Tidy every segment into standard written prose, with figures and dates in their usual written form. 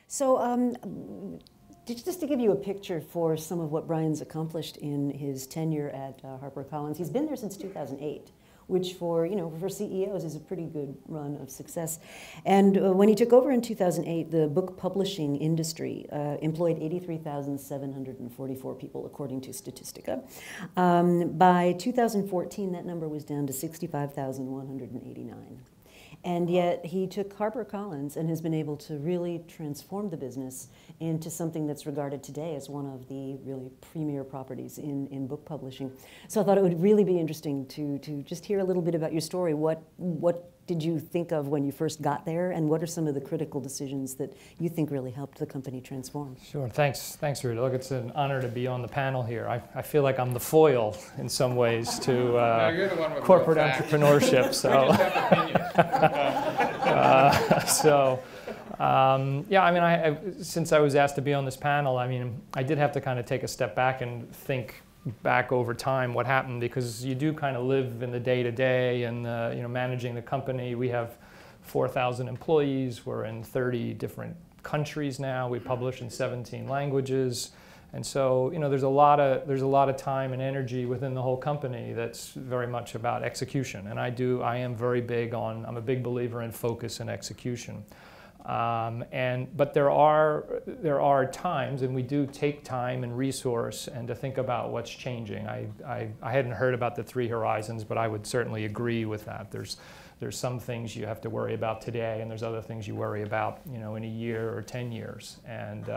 So just to give you a picture for some of what Brian's accomplished in his tenure at HarperCollins, he's been there since 2008. Which for CEOs is a pretty good run of success. And when he took over in 2008, the book publishing industry employed 83,744 people, according to Statistica. By 2014, that number was down to 65,189. And yet he took HarperCollins and has been able to really transform the business into something that's regarded today as one of the really premier properties in book publishing. So I thought it would really be interesting to just hear a little bit about your story. What did you think of when you first got there, and what are some of the critical decisions that you think really helped the company transform? Sure, thanks Rita. Look, it's an honor to be on the panel here. I feel like I'm the foil in some ways to no, you're the one with corporate entrepreneurship. So, yeah, I mean, since I was asked to be on this panel, I mean, I did have to kind of take a step back and think back over time what happened, because you do kind of live in the day-to-day and managing the company. We have 4,000 employees. We're in 30 different countries now. We publish in 17 languages, and so there's a lot of time and energy within the whole company that's very much about execution. And I'm a big believer in focus and execution. But there are times, and we do take time and resource and to think about what's changing. I hadn't heard about the 3 horizons, but I would certainly agree with that. There's some things you have to worry about today, and there's other things you worry about, in a year or 10 years. And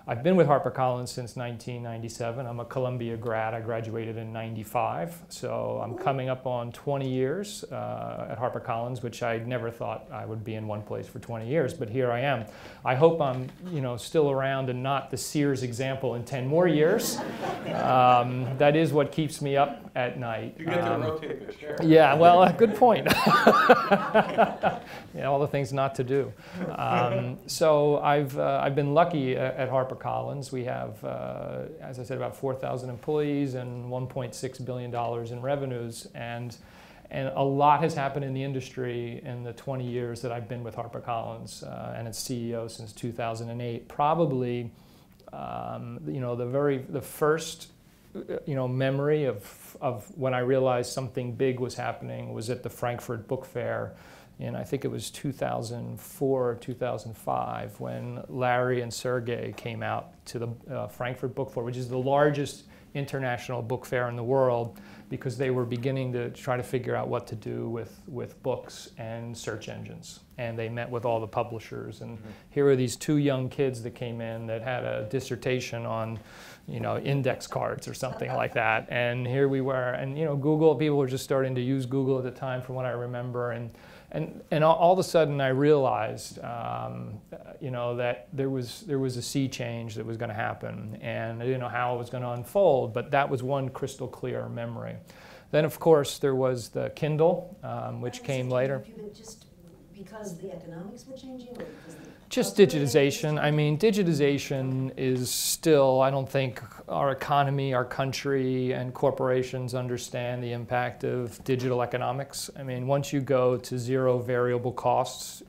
I've been with HarperCollins since 1997. I'm a Columbia grad. I graduated in '95, so I'm coming up on 20 years at HarperCollins, which I never thought I would be in one place for 20 years, but here I am. I hope I'm, still around and not the Sears example in 10 more years. That is what keeps me up at night. You get to rotate the chair. Yeah, well, good point. Yeah, all the things not to do. So I've been lucky at HarperCollins. We have, as I said, about 4,000 employees and $1.6 billion in revenues, and a lot has happened in the industry in the 20 years that I've been with HarperCollins and its CEO since 2008. Probably, the first memory of when I realized something big was happening was at the Frankfurt Book Fair. And I think it was 2004 or 2005 when Larry and Sergey came out to the Frankfurt Book Fair, which is the largest international book fair in the world, because they were beginning to try to figure out what to do with books and search engines. And they met with all the publishers. And here are these 2 young kids that came in that had a dissertation on index cards or something like that. And here we were. And Google, people were just starting to use Google at the time, from what I remember. And all of a sudden I realized, that there was a sea change that was going to happen, and I didn't know how it was going to unfold, but that was one crystal clear memory. Then, of course, there was the Kindle, which came later. Just because the economics were changing, or because just digitization. I mean, digitization is still, I don't think our economy, our country, and corporations understand the impact of digital economics. I mean, once you go to 0 variable costs,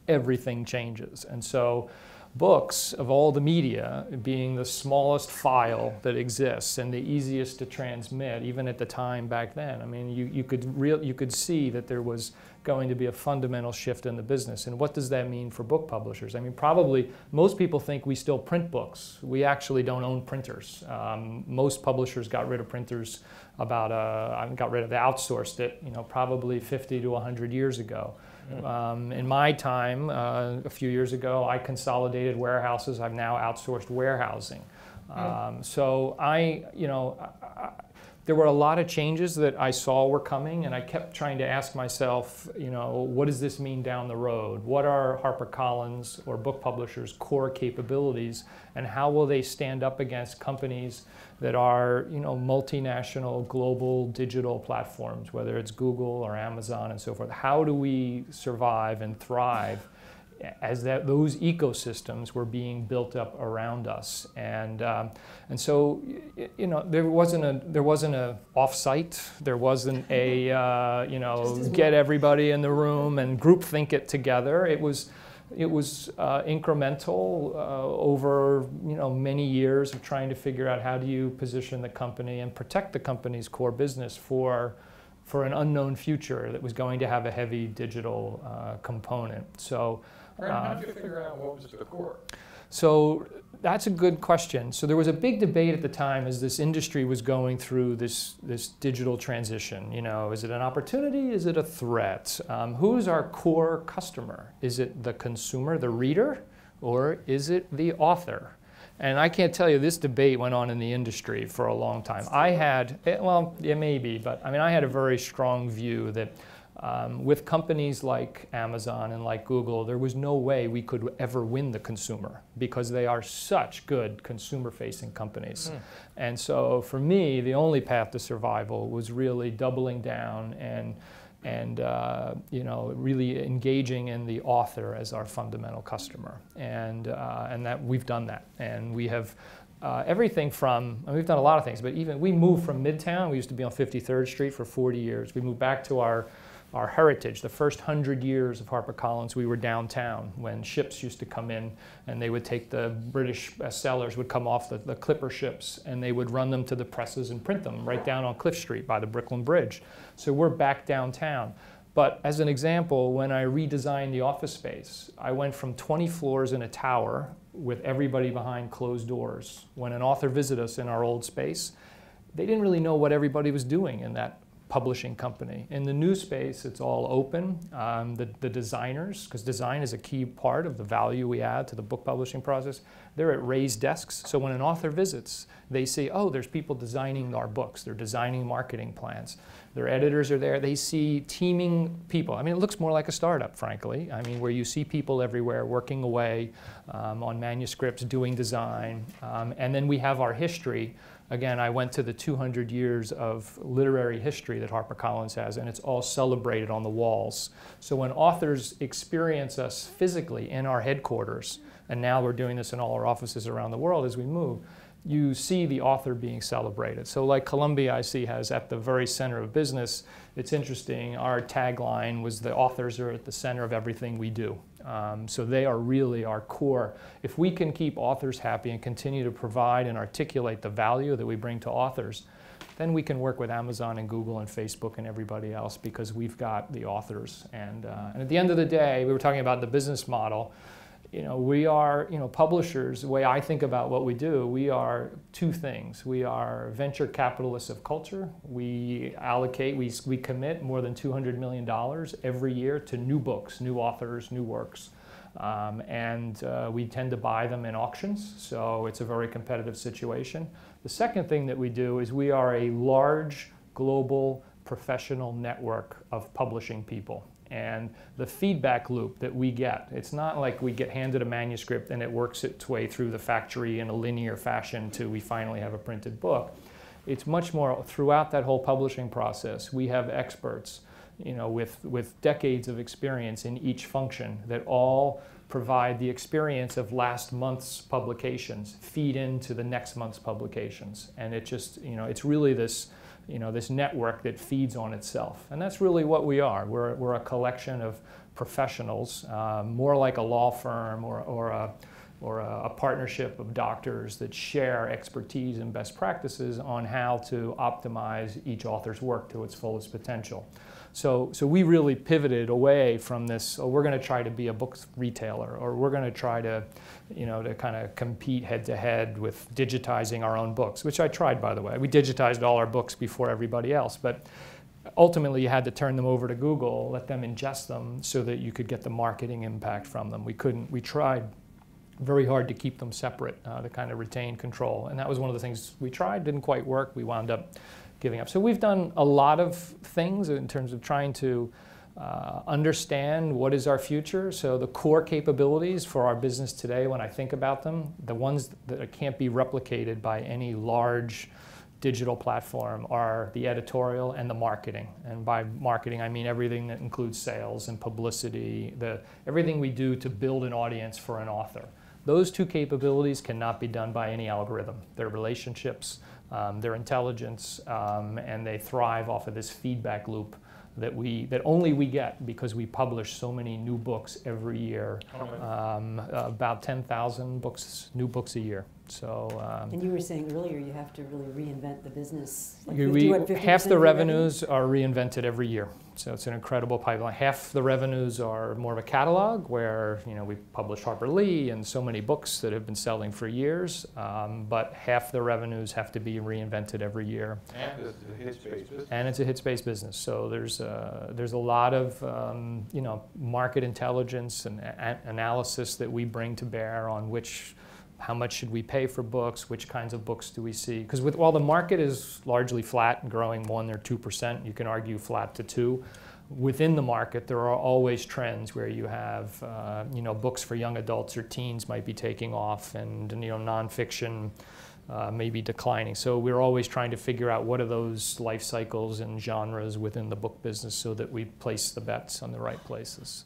everything changes. And so books, of all the media, being the smallest file that exists and the easiest to transmit, even at the time back then, I mean, you could see that there was going to be a fundamental shift in the business. And what does that mean for book publishers? I mean, probably most people think we still print books. We actually don't own printers. Most publishers got rid of printers they outsourced it, probably 50 to 100 years ago. In my time, a few years ago, I consolidated warehouses. I've now outsourced warehousing. So there were a lot of changes that I saw were coming, and I kept trying to ask myself, what does this mean down the road? What are HarperCollins or book publishers' core capabilities, and how will they stand up against companies that are, multinational, global digital platforms, whether it's Google or Amazon and so forth? How do we survive and thrive as those ecosystems were being built up around us? And so, there wasn't a offsite. There wasn't a get everybody in the room and group think it together. It was It was incremental over many years of trying to figure out how do you position the company and protect the company's core business for an unknown future that was going to have a heavy digital component. So, How did you figure out what was the core? So that's a good question. So there was a big debate at the time as this industry was going through this digital transition. Is it an opportunity? Is it a threat? Who's our core customer? Is it the consumer, the reader, or is it the author? And I can't tell you, this debate went on in the industry for a long time. I had, well, it may be, but I had a very strong view that with companies like Amazon and like Google, there was no way we could ever win the consumer because they are such good consumer-facing companies. And so for me, the only path to survival was really doubling down and really engaging in the author as our fundamental customer. And that we've done that. And we have everything from, we've done a lot of things, but even we moved from Midtown. We used to be on 53rd Street for 40 years. We moved back to our heritage. The first 100 years of HarperCollins, we were downtown when ships used to come in and they would take the British bestsellers, would come off the clipper ships, and they would run them to the presses and print them right down on Cliff Street by the Brooklyn Bridge. So we're back downtown. But as an example, when I redesigned the office space, I went from 20 floors in a tower with everybody behind closed doors. When an author visited us in our old space, they didn't really know what everybody was doing in that publishing company. In the new space, it's all open. The designers, because design is a key part of the value we add to the book publishing process, they're at raised desks. So when an author visits, they see, oh, there's people designing our books. They're designing marketing plans. Their editors are there. They see teaming people. It looks more like a startup, frankly. Where you see people everywhere working away on manuscripts, doing design. And then we have our history. Again, I went to the 200 years of literary history that HarperCollins has, and it's all celebrated on the walls. So when authors experience us physically in our headquarters, and now we're doing this in all our offices around the world as we move, you see the author being celebrated. So like Columbia, I see, has at the very center of business. It's interesting, our tagline was the authors are at the center of everything we do. So they are really our core. If we can keep authors happy and continue to provide and articulate the value that we bring to authors, then we can work with Amazon and Google and Facebook and everybody else because we've got the authors. And at the end of the day, we were talking about the business model. We are, publishers. The way I think about what we do, we are two things. We are venture capitalists of culture. We allocate, we commit more than $200 million every year to new books, new authors, new works. And we tend to buy them in auctions, so it's a very competitive situation. The second thing that we do is we are a large global professional network of publishing people. And the feedback loop that we get, it's not like we get handed a manuscript and it works its way through the factory in a linear fashion till we finally have a printed book. It's much more throughout that whole publishing process. We have experts, with decades of experience in each function that all provide the experience of last month's publications, feed into the next month's publications. And it just, it's really this this network that feeds on itself. And that's really what we are. We're a collection of professionals, more like a law firm or a partnership of doctors that share expertise and best practices on how to optimize each author's work to its fullest potential. So we really pivoted away from this, we're going to try to be a book retailer, or we're going to try to, to kind of compete head to head with digitizing our own books, which I tried, by the way. We digitized all our books before everybody else, but ultimately you had to turn them over to Google, let them ingest them so that you could get the marketing impact from them. We tried very hard to keep them separate, to kind of retain control. And that was one of the things we tried, didn't quite work. We wound up giving up. So we've done a lot of things in terms of trying to understand what is our future. So the core capabilities for our business today, when I think about them, the ones that can't be replicated by any large digital platform are the editorial and the marketing. And by marketing, I mean everything that includes sales and publicity, everything we do to build an audience for an author. Those two capabilities cannot be done by any algorithm. They're relationships, their intelligence, and they thrive off of this feedback loop that only we get because we publish so many new books every year, about 10,000 books, new books a year. So, and you were saying earlier you have to really reinvent the business. Like half the revenues are reinvented every year. So it's an incredible pipeline. Half the revenues are more of a catalog where we publish Harper Lee and so many books that have been selling for years. But half the revenues have to be reinvented every year. And it's a hits-based business. And it's a hits-based business. So there's a lot of market intelligence and analysis that we bring to bear on how much should we pay for books, which kinds of books do we see? Because while the market is largely flat and growing 1 or 2%, you can argue flat to 2. Within the market, there are always trends where you have, books for young adults or teens might be taking off, and nonfiction may be declining. So we're always trying to figure out what are those life cycles and genres within the book business so that we place the bets on the right places.